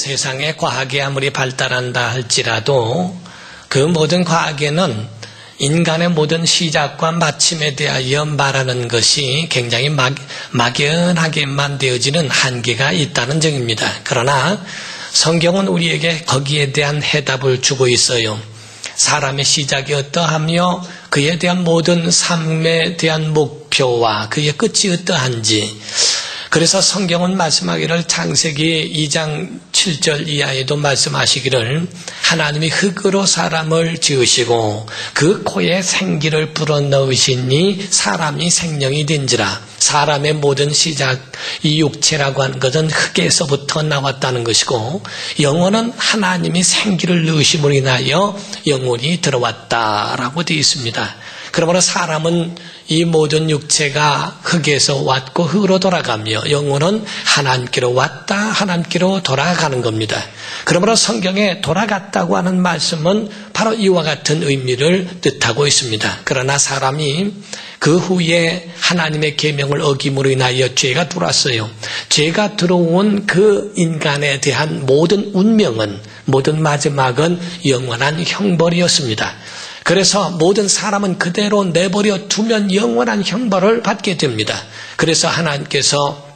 세상에 과학이 아무리 발달한다 할지라도 그 모든 과학에는 인간의 모든 시작과 마침에 대하여 말하는 것이 굉장히 막연하게만 되어지는 한계가 있다는 점입니다. 그러나 성경은 우리에게 거기에 대한 해답을 주고 있어요. 사람의 시작이 어떠하며 그에 대한 모든 삶에 대한 목표와 그의 끝이 어떠한지, 그래서 성경은 말씀하기를 창세기 2장 7절 이하에도 말씀하시기를 하나님이 흙으로 사람을 지으시고 그 코에 생기를 불어넣으시니 사람이 생명이 된지라. 사람의 모든 시작, 이 육체라고 하는 것은 흙에서부터 나왔다는 것이고 영혼은 하나님이 생기를 넣으심으로 인하여 영혼이 들어왔다라고 되어 있습니다. 그러므로 사람은 이 모든 육체가 흙에서 왔고 흙으로 돌아가며 영혼은 하나님께로 왔다 하나님께로 돌아가는 겁니다. 그러므로 성경에 돌아갔다고 하는 말씀은 바로 이와 같은 의미를 뜻하고 있습니다. 그러나 사람이 그 후에 하나님의 계명을 어김으로 인하여 죄가 들어왔어요. 죄가 들어온 그 인간에 대한 모든 운명은, 모든 마지막은 영원한 형벌이었습니다. 그래서 모든 사람은 그대로 내버려 두면 영원한 형벌을 받게 됩니다. 그래서 하나님께서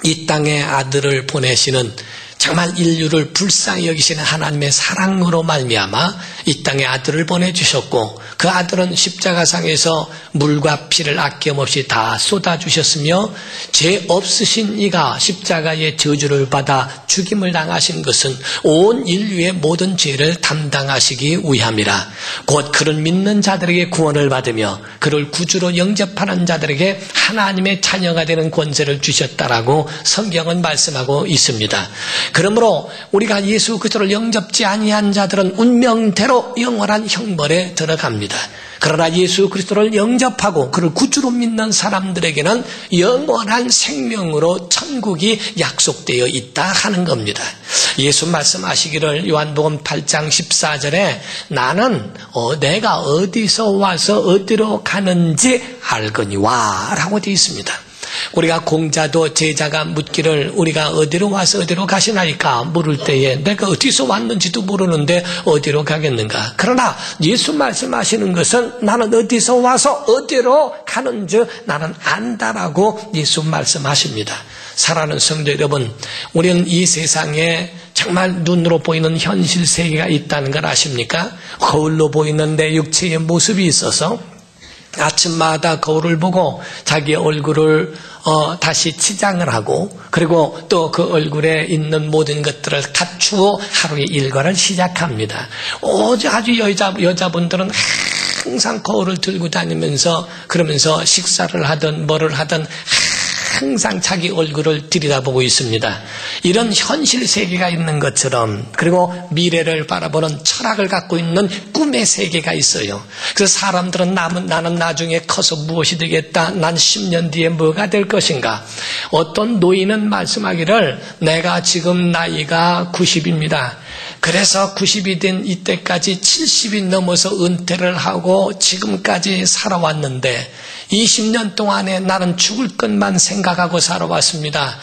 이 땅에 아들을 보내시는, 정말 인류를 불쌍히 여기시는 하나님의 사랑으로 말미암아 이 땅에 아들을 보내주셨고, 그 아들은 십자가상에서 물과 피를 아낌없이 다 쏟아주셨으며 죄 없으신 이가 십자가의 저주를 받아 죽임을 당하신 것은 온 인류의 모든 죄를 담당하시기 위함이라. 곧 그를 믿는 자들에게 구원을 받으며 그를 구주로 영접하는 자들에게 하나님의 자녀가 되는 권세를 주셨다라고 성경은 말씀하고 있습니다. 그러므로 우리가 예수 그리스도를 영접지 아니한 자들은 운명대로 영원한 형벌에 들어갑니다. 그러나 예수 그리스도를 영접하고 그를 구주로 믿는 사람들에게는 영원한 생명으로 천국이 약속되어 있다 하는 겁니다. 예수 말씀하시기를 요한복음 8장 14절에 나는 내가 어디서 와서 어디로 가는지 알거니와 라고 되어 있습니다. 우리가 공자도 제자가 묻기를 우리가 어디로 와서 어디로 가시나이까 물을 때에 내가 어디서 왔는지도 모르는데 어디로 가겠는가. 그러나 예수 말씀하시는 것은 나는 어디서 와서 어디로 가는지 나는 안다라고 예수 말씀하십니다. 사랑하는 성도 여러분, 우리는 이 세상에 정말 눈으로 보이는 현실 세계가 있다는 걸 아십니까? 거울로 보이는 내 육체의 모습이 있어서 아침마다 거울을 보고 자기 얼굴을 다시 치장을 하고, 그리고 또 그 얼굴에 있는 모든 것들을 갖추어 하루의 일과를 시작합니다. 아주 여자분들은 항상 거울을 들고 다니면서 그러면서 식사를 하든 뭐를 하든 항상 자기 얼굴을 들여다보고 있습니다. 이런 현실 세계가 있는 것처럼, 그리고 미래를 바라보는 철학을 갖고 있는 꿈의 세계가 있어요. 그래서 사람들은 나는 나중에 커서 무엇이 되겠다, 난 10년 뒤에 뭐가 될 것인가. 어떤 노인은 말씀하기를 내가 지금 나이가 90입니다. 그래서 90이 된 이때까지 70이 넘어서 은퇴를 하고 지금까지 살아왔는데 20년 동안에 나는 죽을 것만 생각하고 살아왔습니다.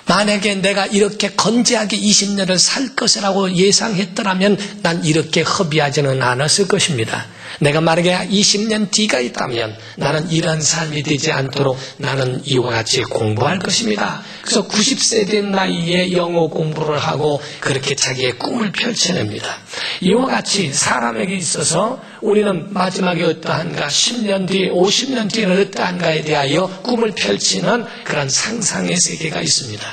만약에 내가 이렇게 건재하게 20년을 살 것이라고 예상했더라면 난 이렇게 허비하지는 않았을 것입니다. 내가 만약에 20년 뒤가 있다면 나는 이런 삶이 되지 않도록 나는 이와 같이 공부할 것입니다. 그래서 90세 된 나이에 영어 공부를 하고 그렇게 자기의 꿈을 펼쳐냅니다. 이와 같이 사람에게 있어서 우리는 마지막에 어떠한가, 10년 뒤, 50년 뒤에는 어떠한가에 대하여 꿈을 펼치는 그런 상상의 세계가 있습니다.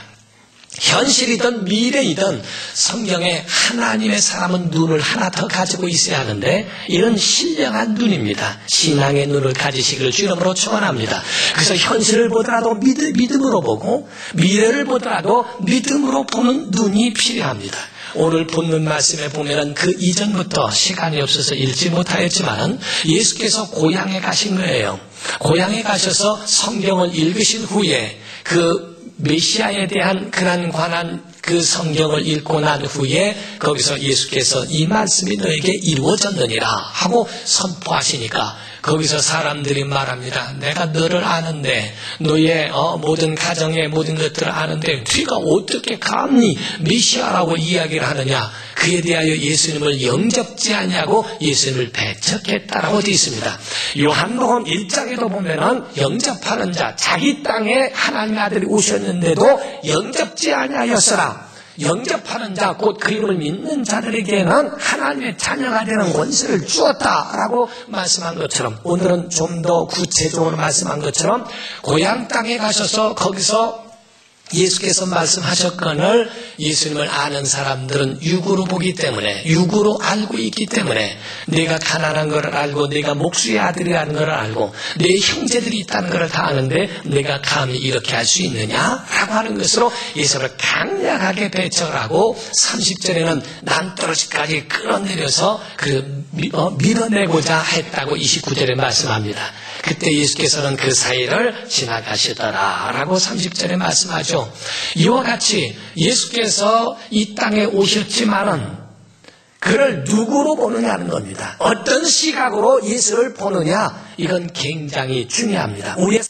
현실이든 미래이든 성경에 하나님의 사람은 눈을 하나 더 가지고 있어야 하는데 이런 신령한 눈입니다. 신앙의 눈을 가지시기를 주님으로 축원합니다. 그래서 현실을 보더라도 믿음으로 보고 미래를 보더라도 믿음으로 보는 눈이 필요합니다. 오늘 본문 말씀에 보면은 그 이전부터 시간이 없어서 읽지 못하였지만 예수께서 고향에 가신 거예요. 고향에 가셔서 성경을 읽으신 후에 그 메시아에 대한 관한 그 성경을 읽고 난 후에 거기서 예수께서 이 말씀이 너에게 이루어졌느니라 하고 선포하시니까 거기서 사람들이 말합니다. 내가 너를 아는데, 너의 모든 가정의 모든 것들을 아는데 네가 어떻게 감히 메시아라고 이야기를 하느냐. 그에 대하여 예수님을 영접지 않냐고 예수님을 배척했다라고 되어 있습니다. 요한복음 1장에도 보면은 영접하는 자, 자기 땅에 하나님의 아들이 오셨는데도 영접지 아니하였으나 영접하는 자, 곧 그 이름을 믿는 자들에게는 하나님의 자녀가 되는 권세를 주었다라고 말씀한 것처럼, 오늘은 좀 더 구체적으로 말씀한 것처럼 고향 땅에 가셔서 거기서 예수께서 말씀하셨거늘 예수님을 아는 사람들은 육으로 보기 때문에, 육으로 알고 있기 때문에, 내가 가난한 것을 알고 내가 목수의 아들이라는 것을 알고 내 형제들이 있다는 것을 다 아는데 내가 감히 이렇게 할 수 있느냐라고 하는 것으로 예수를 강력하게 배척을 하고 30절에는 남떨어지까지 끌어내려서 밀어내고자 했다고 29절에 말씀합니다. 그때 예수께서는 그 사이를 지나가시더라 라고 30절에 말씀하죠. 이와 같이 예수께서 이 땅에 오셨지만은 그를 누구로 보느냐는 겁니다. 어떤 시각으로 예수를 보느냐, 이건 굉장히 중요합니다. 우리의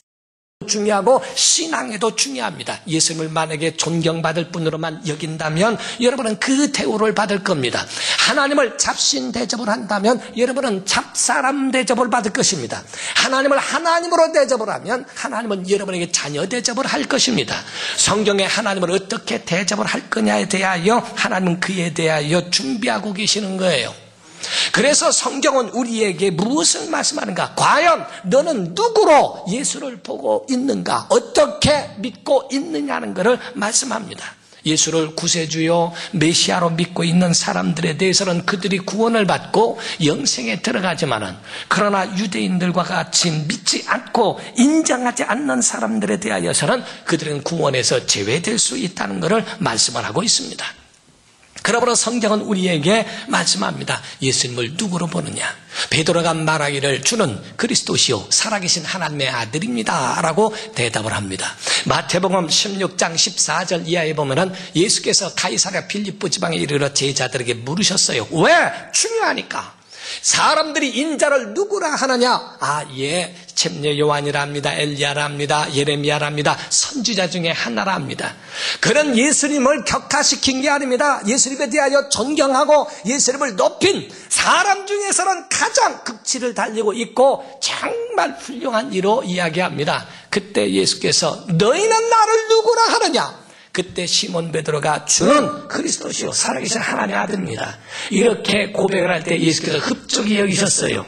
중요하고 신앙에도 중요합니다. 예수님을 만약에 존경받을 분으로만 여긴다면 여러분은 그 대우를 받을 겁니다. 하나님을 잡신 대접을 한다면 여러분은 잡사람 대접을 받을 것입니다. 하나님을 하나님으로 대접을 하면 하나님은 여러분에게 자녀 대접을 할 것입니다. 성경에 하나님을 어떻게 대접을 할 거냐에 대하여 하나님은 그에 대하여 준비하고 계시는 거예요. 그래서 성경은 우리에게 무엇을 말씀하는가? 과연 너는 누구로 예수를 보고 있는가? 어떻게 믿고 있느냐는 것을 말씀합니다. 예수를 구세주요 메시아로 믿고 있는 사람들에 대해서는 그들이 구원을 받고 영생에 들어가지만은, 그러나 유대인들과 같이 믿지 않고 인정하지 않는 사람들에 대하여서는 그들은 구원에서 제외될 수 있다는 것을 말씀을 하고 있습니다. 그러므로 성경은 우리에게 말씀합니다. 예수님을 누구로 보느냐? 베드로가 말하기를 주는 그리스도시요 살아계신 하나님의 아들입니다 라고 대답을 합니다. 마태복음 16장 14절 이하에 보면은 예수께서 가이사랴 빌립보 지방에 이르러 제자들에게 물으셨어요. 왜? 중요하니까. 사람들이 인자를 누구라 하느냐? 챔녀 요한이랍니다. 엘리야랍니다. 예레미야랍니다. 선지자 중에 하나랍니다. 그런 예수님을 격하시킨 게 아닙니다. 예수님에 대하여 존경하고 예수님을 높인 사람 중에서는 가장 극치를 달리고 있고 정말 훌륭한 이로 이야기합니다. 그때 예수께서 너희는 나를 누구라 하느냐? 그때 시몬 베드로가 주는 그리스도시요 살아계신 하나님의 아들입니다. 이렇게 고백을 할 때 예수께서 흡족히 여기셨어요.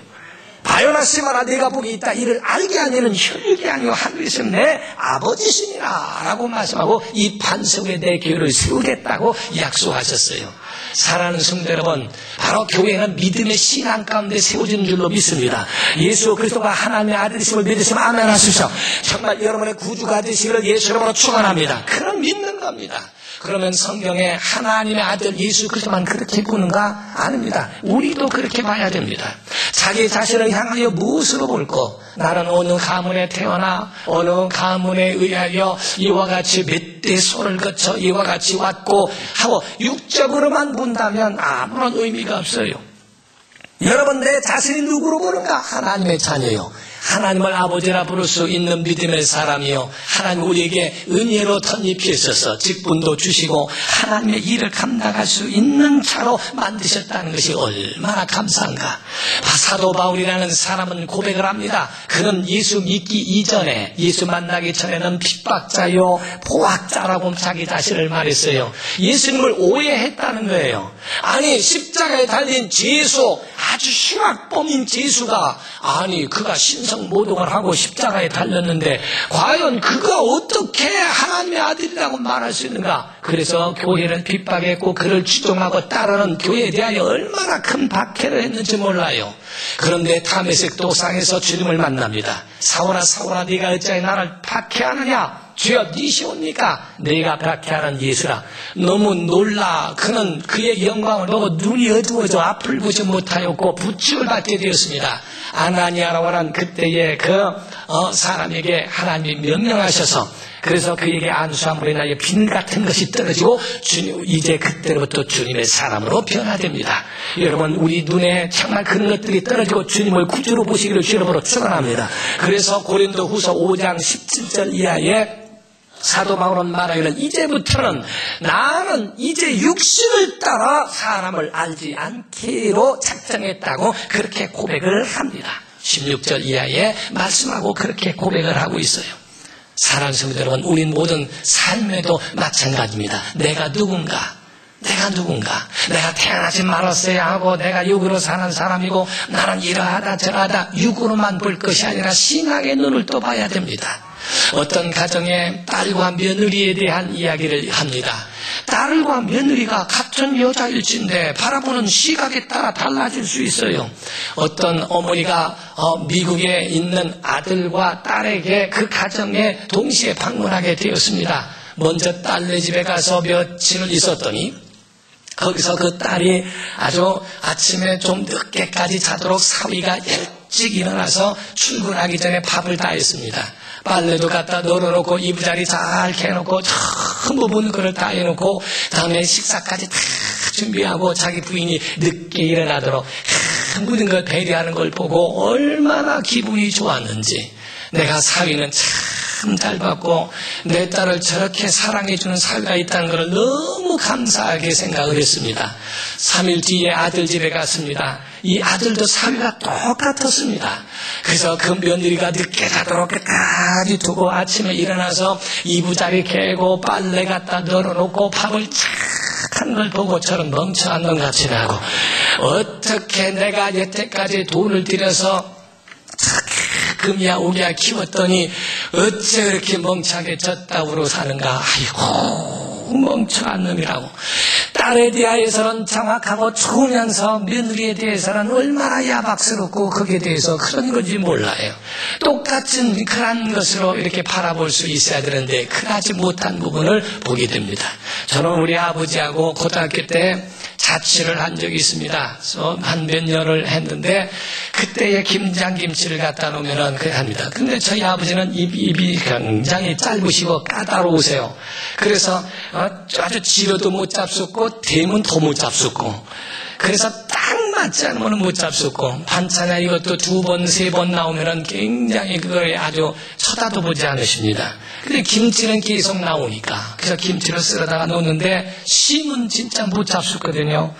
바요나 시몬아, 내가 복이 있다. 이를 알게 하니는 혈육이 아니요 하늘에서 내 아버지시니라 라고 말씀하고 이 반석에 내 교회를 세우겠다고 약속하셨어요. 사랑하는 성도 여러분, 바로 교회는 믿음의 신앙 가운데 세워진 줄로 믿습니다. 예수 그리스도가 하나님의 아들이심을 믿으시면 아멘 하십시오. 정말 여러분의 구주가 되시기를 예수 이름으로 축원합니다. 그럼 믿는 겁니다. 그러면 성경에 하나님의 아들 예수 그리스도만 그렇게 보는가? 아닙니다. 우리도 그렇게 봐야 됩니다. 자기 자신을 향하여 무엇으로 볼까? 나는 어느 가문에 태어나 어느 가문에 의하여 이와 같이 몇 대 소를 거쳐 이와 같이 왔고 하고 육적으로만 본다면 아무런 의미가 없어요. 여러분, 내 자신이 누구로 보는가? 하나님의 자녀요. 하나님을 아버지라 부를 수 있는 믿음의 사람이요. 하나님 우리에게 은혜로 덧입히셔서 직분도 주시고 하나님의 일을 감당할 수 있는 자로 만드셨다는 것이 얼마나 감사한가. 사도 바울이라는 사람은 고백을 합니다. 그는 예수 믿기 이전에, 예수 만나기 전에는 핍박자요 포악자라고 자기 자신을 말했어요. 예수님을 오해했다는 거예요. 아니, 십자가에 달린 제수, 아주 흉악범인 제수가, 그가 신성모독을 하고 십자가에 달렸는데 과연 그가 어떻게 하나님의 아들이라고 말할 수 있는가? 그래서 교회를 핍박했고 그를 추종하고 따르는 교회에 대하여 얼마나 큰 박해를 했는지 몰라요. 그런데 다메섹 도상에서 주님을 만납니다. 사울아 사울아, 네가 어찌하여 나를 박해하느냐? 주여, 니시옵니까? 내가 박해하는 예수라. 너무 놀라. 그는 그의 영광을 보고 눈이 어두워져 앞을 보지 못하였고 부축을 받게 되었습니다. 아나니아라고 하는 그때의 사람에게 하나님이 명령하셔서 그래서 그에게 안수함으로 인하여 빈 같은 것이 떨어지고 이제 그때부터 주님의 사람으로 변화됩니다. 여러분, 우리 눈에 정말 그런 것들이 떨어지고 주님을 구주로 보시기를 주님으로 축원합니다. 그래서 고린도후서 5장 17절 이하에 사도 바울은 말하기를 이제부터는 나는 이제 육신을 따라 사람을 알지 않기로 작정했다고 그렇게 고백을 합니다. 16절 이하에 말씀하고 그렇게 고백을 하고 있어요. 사랑하는 성도 여러분, 우린 모든 삶에도 마찬가지입니다. 내가 누군가, 내가 태어나지 말았어야 하고 내가 육으로 사는 사람이고 나는 이러하다 저러하다 육으로만 볼 것이 아니라 신앙의 눈을 또 봐야 됩니다. 어떤 가정에 딸과 며느리에 대한 이야기를 합니다. 딸과 며느리가 같은 여자일진데 바라보는 시각에 따라 달라질 수 있어요. 어떤 어머니가 미국에 있는 아들과 딸에게 그 가정에 동시에 방문하게 되었습니다. 먼저 딸네 집에 가서 며칠을 있었더니 거기서 그 딸이 아주 아침에 좀 늦게까지 자도록 사위가 일찍 일어나서 출근하기 전에 밥을 다 했습니다. 빨래도 갖다 널어놓고 이부자리 잘 개놓고 전부 먹는 거를 다 해놓고 다음에 식사까지 다 준비하고 자기 부인이 늦게 일어나도록 모든 걸 배려하는 걸 보고 얼마나 기분이 좋았는지, 내가 사위는 참 잘 받고 내 딸을 저렇게 사랑해주는 사위가 있다는 것을 너무 감사하게 생각을 했습니다. 3일 뒤에 아들 집에 갔습니다. 이 아들도 사위가 똑같았습니다. 그래서 그 며느리가 늦게 자도록 끝까지 두고 아침에 일어나서 이부자리 개고 빨래 갖다 널어놓고 밥을 착한 걸 보고 저런 멍청한 놈 같이 하고, 어떻게 내가 여태까지 돈을 들여서 금이야 오기야 키웠더니 어째 그렇게 멍청하게 젖다우로 사는가. 아이고 멍청한 놈이라고. 딸에 대하여서는 정확하고 좋으면서 며느리에 대해서는 얼마나 야박스럽고 거기에 대해서 그런 건지 몰라요. 똑같은 그런 것으로 이렇게 바라볼 수 있어야 되는데 그러지 못한 부분을 보게 됩니다. 저는 우리 아버지하고 고등학교 때 자취를 한 적이 있습니다. 그래서 한 몇 년을 했는데 그때의 김장김치를 갖다 놓으면 그래 합니다. 근데 저희 아버지는 입이 굉장히 짧으시고 까다로우세요. 그래서 아주 지려도 못 잡숫고 대면 더 못 잡숫고, 그래서 딱 맞지 않으면 못 잡숫고, 반찬이나 이것도 2번, 3번 나오면 굉장히 그거에 아주 쳐다도 보지 않으십니다. 근데 김치는 계속 나오니까, 그래서 김치를 썰어다가 놓는데 심은 진짜 못 잡숫거든요.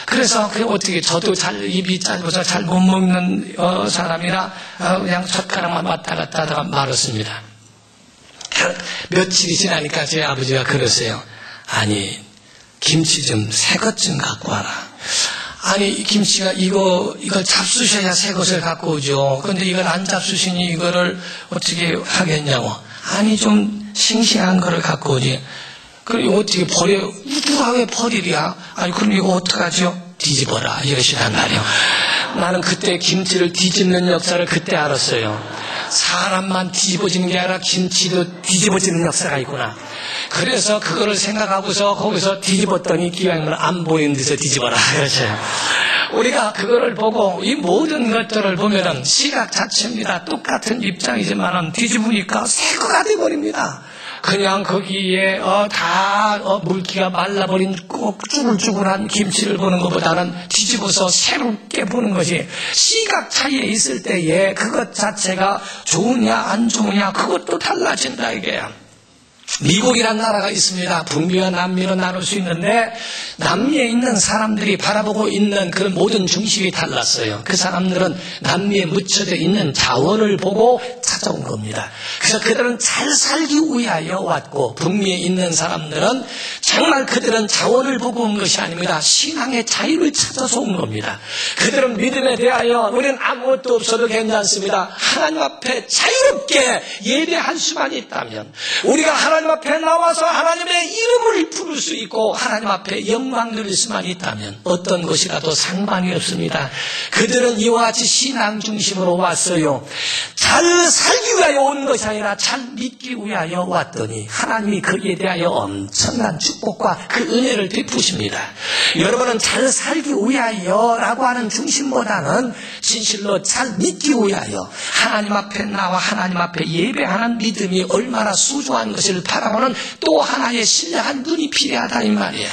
그래서 어떻게 저도 입이 짧아서 잘 못 먹는 사람이라 그냥 젓가락만 왔다 갔다 하다가 말았습니다. 며칠이 지나니까 제 아버지가 그러세요. 아니, 김치 좀 새 것 좀 갖고 와라. 아니, 김치가 이걸 잡수셔야 새 것을 갖고 오죠. 근데 이걸 안 잡수시니 이거를 어떻게 하겠냐고. 아니, 좀 싱싱한 거를 갖고 오지. 그럼 이거 어떻게 버려? 누가 왜 버리랴? 아니, 그럼 이거 어떡하죠? 뒤집어라. 이러시단 말이에요. 나는 그때 김치를 뒤집는 역사를 그때 알았어요. 사람만 뒤집어지는 게 아니라 김치도 뒤집어지는 역사가 있구나. 그래서 그거를 생각하고서 거기서 뒤집었더니 기왕이면 안 보이는 데서 뒤집어라. 그렇죠. 우리가 그거를 보고 이 모든 것들을 보면은 시각 자체입니다. 똑같은 입장이지만은 뒤집으니까 새 거가 돼버립니다. 그냥 거기에 물기가 말라버린 꼭 쭈글쭈글한 김치를 보는 것보다는 뒤집어서 새롭게 보는 것이, 시각 차이에 있을 때에 그것 자체가 좋으냐 안 좋으냐 그것도 달라진다 이게야. 미국이란 나라가 있습니다. 북미와 남미로 나눌 수 있는데 남미에 있는 사람들이 바라보고 있는 그 모든 중심이 달랐어요. 그 사람들은 남미에 묻혀져 있는 자원을 보고 찾아온 겁니다. 그래서 그들은 잘 살기 위하여 왔고, 북미에 있는 사람들은 정말 그들은 자원을 보고 온 것이 아닙니다. 신앙의 자유를 찾아서 온 겁니다. 그들은 믿음에 대하여 우리는 아무것도 없어도 괜찮습니다. 하나님 앞에 자유롭게 예배할 수만 있다면, 우리가 하나님 앞에 나와서 하나님의 이름을 부를 수 있고 하나님 앞에 영광 누릴 수만 있다면 어떤 것이라도 상관이 없습니다. 그들은 이와 같이 신앙 중심으로 왔어요. 잘 살기 위하여 온 것이 아니라 잘 믿기 위하여 왔더니 하나님이 거기에 대하여 엄청난 축복과 그 은혜를 베푸십니다. 여러분은 잘 살기 위하여라고 하는 중심보다는 진실로 잘 믿기 위하여 하나님 앞에 나와 하나님 앞에 예배하는 믿음이 얼마나 소중한 것을 바라보는 또 하나의 신령한 눈이 필요하다 이 말이에요.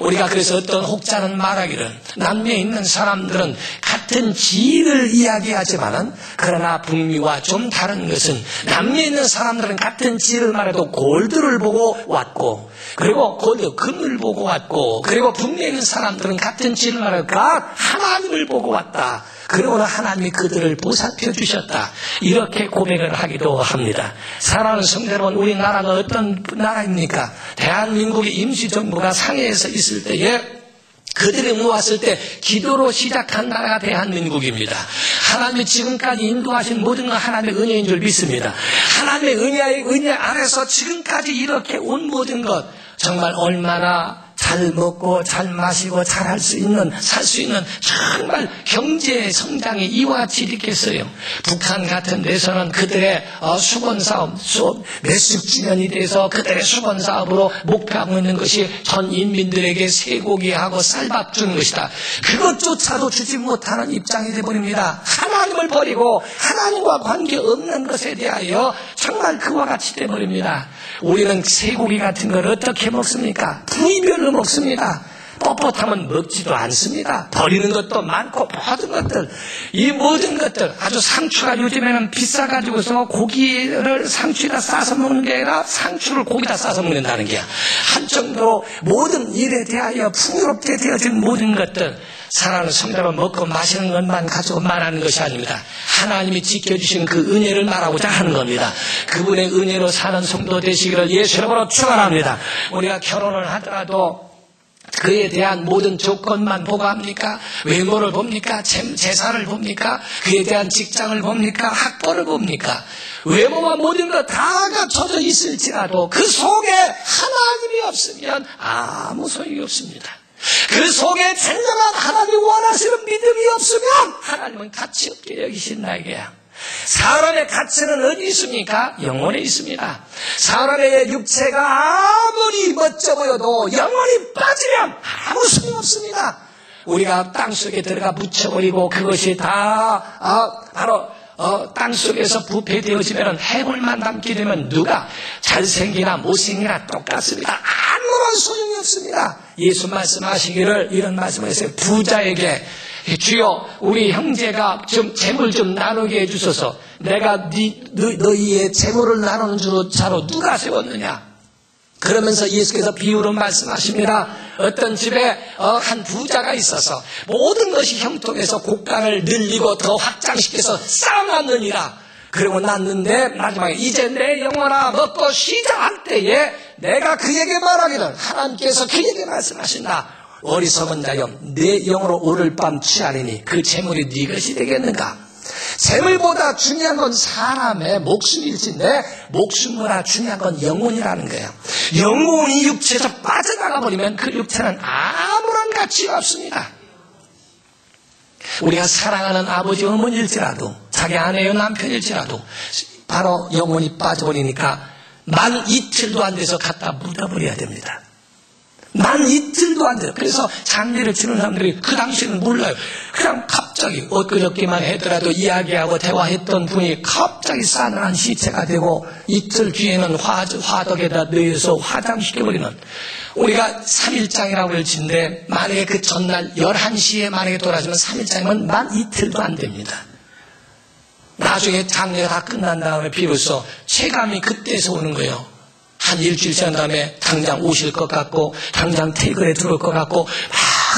우리가 그래서 어떤 혹자는 말하기를 남미에 있는 사람들은 같은 지위를 이야기하지만은 그러나 북미와 좀 다른 것은 남미에 있는 사람들은 같은 지위를 말해도 골드를 보고 왔고 그리고 골드 금을 보고 왔고 그리고 북미에 있는 사람들은 같은 지위를 말해도 각 하나님을 보고 왔다. 그러고는 하나님이 그들을 보살펴 주셨다. 이렇게 고백을 하기도 합니다. 사랑하는 성도 여러분, 우리나라가 어떤 나라입니까? 대한민국의 임시정부가 상해에서 있을 때에 그들이 모았을 때 기도로 시작한 나라가 대한민국입니다. 하나님이 지금까지 인도하신 모든 건 하나님의 은혜인 줄 믿습니다. 하나님의 은혜 안에서 지금까지 이렇게 온 모든 것 정말 얼마나 잘 먹고 잘 마시고 잘 할 수 있는 살 수 있는 정말 경제 성장이 이와 같이 있겠어요. 북한 같은 데서는 그들의 수건 사업 몇십 주년이 돼서 그들의 수건 사업으로 목표하고 있는 것이 전 인민들에게 쇠고기하고 쌀밥 주는 것이다. 그것조차도 주지 못하는 입장이 되어버립니다. 하나님을 버리고 하나님과 관계없는 것에 대하여 정말 그와 같이 되어버립니다. 우리는 쇠고기 같은 걸 어떻게 먹습니까? 부위별로 먹습니다. 뻣뻣하면 먹지도 않습니다. 버리는 것도 많고 모든 것들 이 모든 것들 아주 상추가 요즘에는 비싸가지고서 고기를 상추에다 싸서 먹는 게 아니라 상추를 고기다 싸서 먹는다는 게 한 정도로 모든 일에 대하여 풍요롭게 되어진 모든 것들 사랑하는 성도를 먹고 마시는 것만 가지고 말하는 것이 아닙니다. 하나님이 지켜주신 그 은혜를 말하고자 하는 겁니다. 그분의 은혜로 사는 성도 되시기를 예수 이름으로 축원합니다. 우리가 결혼을 하더라도 그에 대한 모든 조건만 보고 합니까? 외모를 봅니까? 재산을 봅니까? 그에 대한 직장을 봅니까? 학벌을 봅니까? 외모와 모든 것 다 갖춰져 있을지라도 그 속에 하나님이 없으면 아무 소용이 없습니다. 그 속에 진정한 하나님이 원하시는 믿음이 없으면 하나님은 가치 없게 여기신다 이게야. 사람의 가치는 어디 있습니까? 영혼에 있습니다. 사람의 육체가 아무리 멋져 보여도 영혼이 빠지면 아무 소용없습니다. 우리가 땅속에 들어가 묻혀버리고 그것이 다 바로 땅속에서 부패되어지면 해골만 남게 되면 누가 잘생기나 못생기나 똑같습니다. 아무런 소용이 없습니다. 예수 말씀하시기를 이런 말씀을 했어요. 부자에게 주여 우리 형제가 좀 재물 좀 나누게 해주소서. 내가 너희의 재물을 나누는 자로 누가 세웠느냐. 그러면서 예수께서 비유로 말씀하십니다. 어떤 집에 한 부자가 있어서 모든 것이 형통해서 곡간을 늘리고 더 확장시켜서 쌓아놨느니라. 그리고 났는데 마지막에 이제 내 영혼아 먹고 쉬자 할 때에 내가 그에게 말하기를 하나님께서 그에게 말씀하신다. 어리석은 자여 내 영으로 오늘 밤 취하리니 그 재물이 네 것이 되겠는가. 재물보다 중요한 건 사람의 목숨일진데 목숨보다 중요한 건 영혼이라는 거예요. 영혼이 육체에서 빠져나가 버리면 그 육체는 아무런 가치가 없습니다. 우리가 사랑하는 아버지 어머니일지라도 자기 아내요 남편일지라도 바로 영혼이 빠져버리니까 만 이틀도 안 돼서 갖다 묻어버려야 됩니다. 만 이틀도 안 돼요. 그래서 장례를 치는 사람들이 그 당시에는 몰라요. 그냥 갑자기 엊그저께만 하더라도 이야기하고 대화했던 분이 갑자기 싸늘한 시체가 되고 이틀 뒤에는 화덕에다 넣어서 화장시켜버리는 우리가 3일장이라고 할지인데 만약에 그 전날 11시에 만약에 돌아가시면 3일장이면 만 이틀도 안 됩니다. 나중에 장례가 다 끝난 다음에 비로소 체감이 그때서 오는 거예요. 한 일주일 지난 다음에 당장 오실 것 같고 당장 퇴근에 들어올 것 같고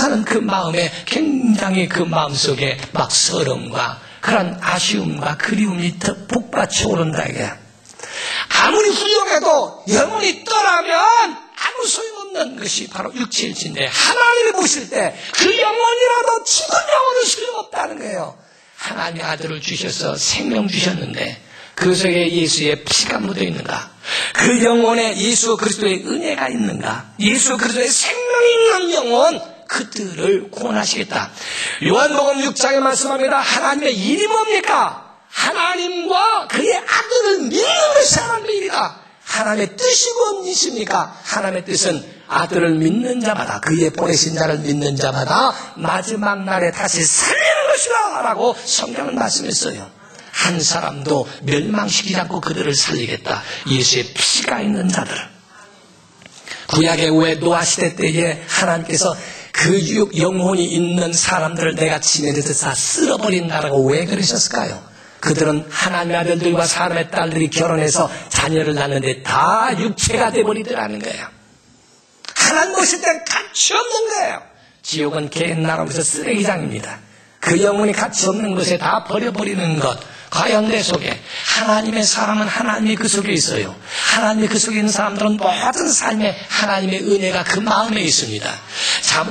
많은 그 마음에 굉장히 그 마음속에 막 서름과 그런 아쉬움과 그리움이 더 복받쳐 오른다 이게. 아무리 훌륭해도 영혼이 떠나면 아무 소용없는 것이 바로 육체일진데 하나님이 보실 때 그 영혼이라도 죽은 영혼은 소용없다는 거예요. 하나님의 아들을 주셔서 생명 주셨는데 그 속에 예수의 피가 묻어 있는가? 그 영혼에 예수 그리스도의 은혜가 있는가? 예수 그리스도의 생명이 있는 영혼 그들을 구원하시겠다. 요한복음 6장에 말씀합니다. 하나님의 일이 뭡니까? 하나님과 그의 아들을 믿는 것이 하나님의 일이다. 하나님의 뜻이 무엇이십니까? 하나님의 뜻은 아들을 믿는 자마다, 그의 보내신 자를 믿는 자마다 마지막 날에 다시 살리는 것이다 라고 성경은 말씀했어요. 한 사람도 멸망시키지 않고 그들을 살리겠다. 예수의 피가 있는 자들. 구약의 후에 노아 시대 때에 하나님께서 그 영혼이 있는 사람들을 내가 지면에서 다 쓸어버린다라고 왜 그러셨을까요? 그들은 하나님의 아들들과 사람의 딸들이 결혼해서 자녀를 낳는데 다 육체가 돼버리더라는 거예요. 하나님 보실 땐 가치 없는 거예요. 지옥은 개인 나라로서 쓰레기장입니다. 그 영혼이 가치 없는 것에 다 버려버리는 것. 과연 내 속에 하나님의 사람은 하나님이 그 속에 있어요. 하나님이 그 속에 있는 사람들은 모든 삶에 하나님의 은혜가 그 마음에 있습니다.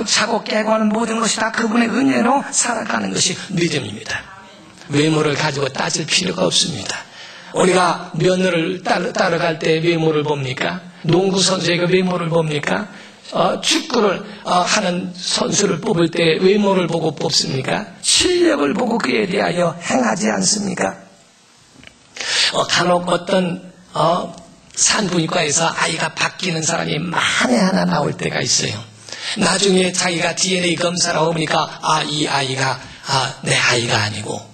자고 깨고 하는 모든 것이 다 그분의 은혜로 살아가는 것이 믿음입니다. 외모를 가지고 따질 필요가 없습니다. 우리가 면허를 따라갈 때 외모를 봅니까? 농구 선수에게 외모를 봅니까? 축구를 하는 선수를 뽑을 때 외모를 보고 뽑습니까? 실력을 보고 그에 대하여 행하지 않습니까? 간혹 어떤 산부인과에서 아이가 바뀌는 사람이 만에 하나 나올 때가 있어요. 나중에 자기가 DNA 검사를 해보니까 이 아이가 내 아이가 아니고,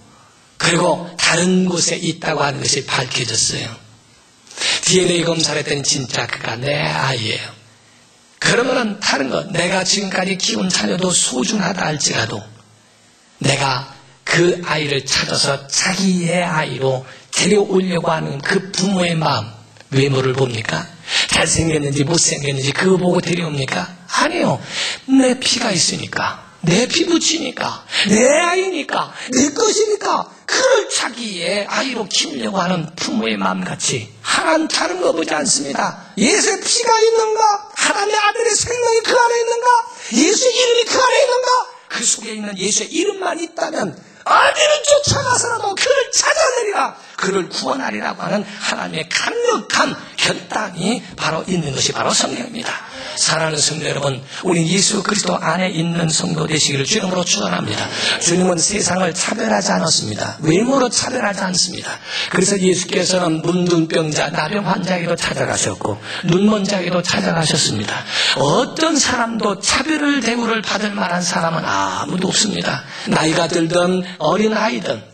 그리고 다른 곳에 있다고 하는 것이 밝혀졌어요. DNA 검사를 했더니 진짜 그가 내 아이예요. 그러면은 다른 것, 내가 지금까지 키운 자녀도 소중하다 할지라도 내가 그 아이를 찾아서 자기의 아이로 데려오려고 하는 그 부모의 마음, 외모를 봅니까? 잘생겼는지 못생겼는지 그거 보고 데려옵니까? 아니요. 내 피가 있으니까, 내 피부치니까, 내 아이니까, 내 것이니까 그를 자기의 아이로 키우려고 하는 부모의 마음같이 하나는 다른 거 보지 않습니다. 예수의 피가 있는가? 하나님의 아들의 생명이 그 안에 있는가? 예수의 이름이 그 안에 있는가? 그 속에 있는 예수의 이름만 있다면 어디를 쫓아가서라도 그를 찾아내리라, 그를 구원하리라고 하는 하나님의 강력한 결단이 바로 있는 것이 바로 성령입니다. 사랑하는 성도 여러분, 우리 예수 그리스도 안에 있는 성도 되시기를 주님으로 축원합니다. 주님은 세상을 차별하지 않았습니다. 외모로 차별하지 않습니다. 그래서 예수께서는 문둥병자, 나병 환자에게도 찾아가셨고 눈먼 자에게도 찾아가셨습니다. 어떤 사람도 차별을 대우를 받을 만한 사람은 아무도 없습니다. 나이가 들든 어린아이든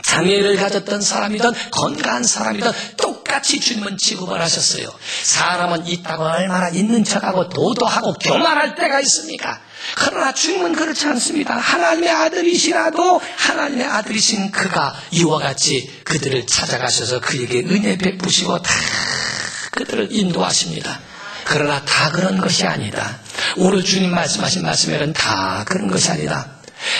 장애를 가졌던 사람이든 건강한 사람이든 똑같이 주님은 취급을 하셨어요. 사람은 있다고 얼마나 있는 척하고 도도하고 교만할 때가 있습니까? 그러나 주님은 그렇지 않습니다. 하나님의 아들이시라도 하나님의 아들이신 그가 이와 같이 그들을 찾아가셔서 그에게 은혜 베푸시고 다 그들을 인도하십니다. 그러나 다 그런 것이 아니다. 오늘 주님 말씀하신 말씀에는 다 그런 것이 아니다.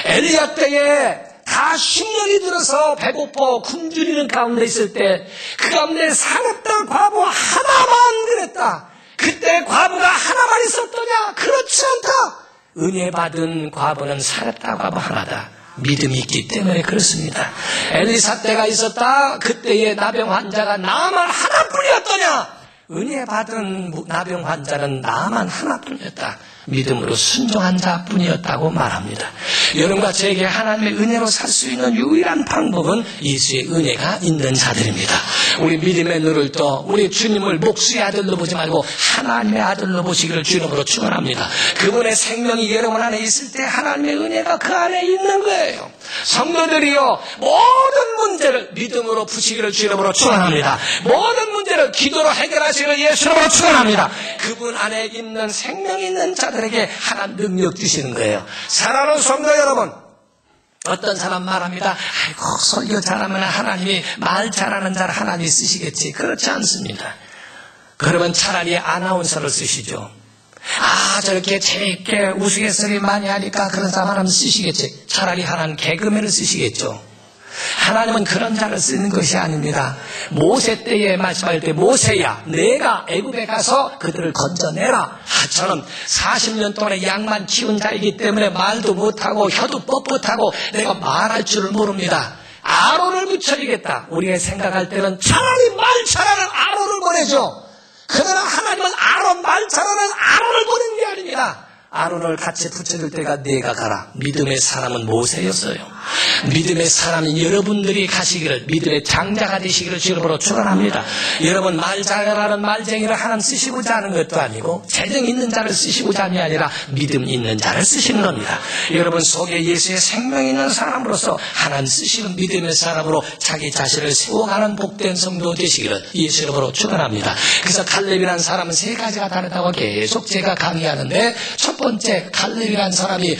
엘리야 때에 다 10년이 들어서 배고파 굶주리는 가운데 있을 때 그 가운데 사렙다 과부 하나만 그랬다. 그때 과부가 하나만 있었더냐? 그렇지 않다. 은혜 받은 과부는 사렙다 과부 하나다. 믿음이 있기 때문에 그렇습니다. 엘리사 때가 있었다. 그때의 나병 환자가 나만 하나뿐이었더냐? 은혜 받은 나병 환자는 나만 하나뿐이었다. 믿음으로 순종한 자뿐이었다고 말합니다. 여러분과 제게 하나님의 은혜로 살 수 있는 유일한 방법은 예수의 은혜가 있는 자들입니다. 우리 믿음의 눈을 떠 우리 주님을 목수의 아들로 보지 말고 하나님의 아들로 보시기를 주님으로 축원합니다. 그분의 생명이 여러분 안에 있을 때 하나님의 은혜가 그 안에 있는 거예요. 성도들이요, 모든 문제를 믿음으로 푸시기를 주님으로 축원합니다. 모든 문제를 기도로 해결하시기를 예수님으로 축원합니다. 그분 안에 있는 생명이 있는 자들에게 하나님 능력 주시는 거예요. 사랑하는 성도 여러분, 어떤 사람 말합니다. 아이고, 설교 잘하면 하나님이 말 잘하는 자를 하나님이 쓰시겠지. 그렇지 않습니다. 그러면 차라리 아나운서를 쓰시죠. 저렇게 재밌게 우스갯소리 많이 하니까 그런 사람 하나님 쓰시겠지. 차라리 하나님 개그맨을 쓰시겠죠. 하나님은 그런 자를 쓰는 것이 아닙니다. 모세 때에 말씀할 때, 모세야, 내가 애굽에 가서 그들을 건져내라. 저는 40년 동안에 양만 키운 자이기 때문에 말도 못하고 혀도 뻣뻣하고 내가 말할 줄을 모릅니다. 아론을 붙여주겠다. 우리가 생각할 때는 차라리 말 잘하는 아론을 보내죠. 그러나 하나님은 아론, 말 잘하는 아론을 보낸 게 아닙니다. 아론을 같이 붙여줄 때가 내가 가라. 믿음의 사람은 모세였어요. 믿음의 사람인 여러분들이 가시기를, 믿음의 장자가 되시기를 주님으로 축원합니다. 여러분 말 잘하는 말쟁이를 하나님 쓰시고자 하는 것도 아니고 재능 있는 자를 쓰시고자 하는 게 아니라 믿음 있는 자를 쓰시는 겁니다. 여러분 속에 예수의 생명 있는 사람으로서 하나님 쓰시는 믿음의 사람으로 자기 자신을 세워가는 복된 성도 되시기를 예수 이름으로 축원합니다. 그래서 칼렙이라는 사람은 세 가지가 다르다고 계속 제가 강의하는데, 첫 번째 칼렙이라는 사람이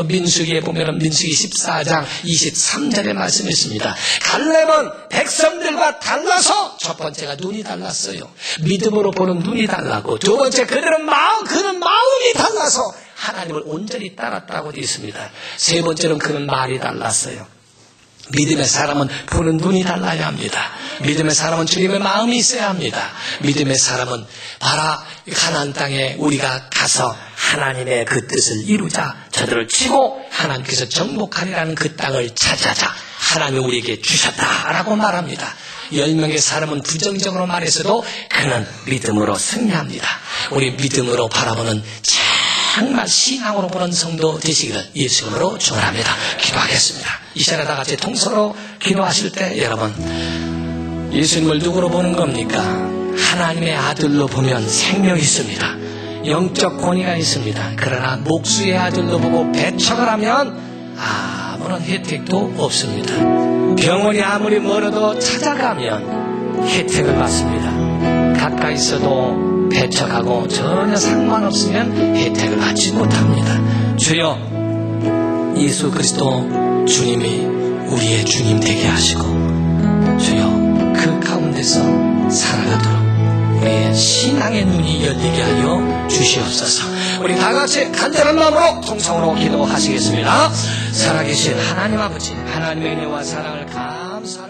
민수기에 보면 민수기 14장 23절에 말씀이 있습니다. 칼렙은 백성들과 달라서 첫 번째가 눈이 달랐어요. 믿음으로 보는 눈이 달라고, 두 번째 그는 마음이 달라서 하나님을 온전히 따랐다고 되어 있습니다. 세 번째는 그는 말이 달랐어요. 믿음의 사람은 보는 눈이 달라야 합니다. 믿음의 사람은 주님의 마음이 있어야 합니다. 믿음의 사람은 바라 가나안 땅에 우리가 가서 하나님의 그 뜻을 이루자, 저들을 치고 하나님께서 정복하리라는 그 땅을 차지하자, 하나님이 우리에게 주셨다라고 말합니다. 10명의 사람은 부정적으로 말해서도 그는 믿음으로 승리합니다. 우리 믿음으로 바라보는 정말 신앙으로 보는 성도 되시기를 예수 이름으로 축원합니다. 기도하겠습니다. 이 시간에 다 같이 통성으로 기도하실 때 여러분, 예수님을 누구로 보는 겁니까? 하나님의 아들로 보면 생명이 있습니다. 영적 권위가 있습니다. 그러나 목수의 아들로 보고 배척을 하면 아무런 혜택도 없습니다. 병원이 아무리 멀어도 찾아가면 혜택을 받습니다. 가까이 있어도 배척하고 전혀 상관없으면 혜택을 받지 못합니다. 주여, 예수 그리스도 주님이 우리의 주님 되게 하시고, 주여 그 가운데서 살아가도록 우리의 신앙의 눈이 열리게 하여 주시옵소서. 우리 다같이 간절한 마음으로 통성으로 기도하시겠습니다. 살아계신 하나님 아버지, 하나님의 은혜와 사랑을 감사합니다.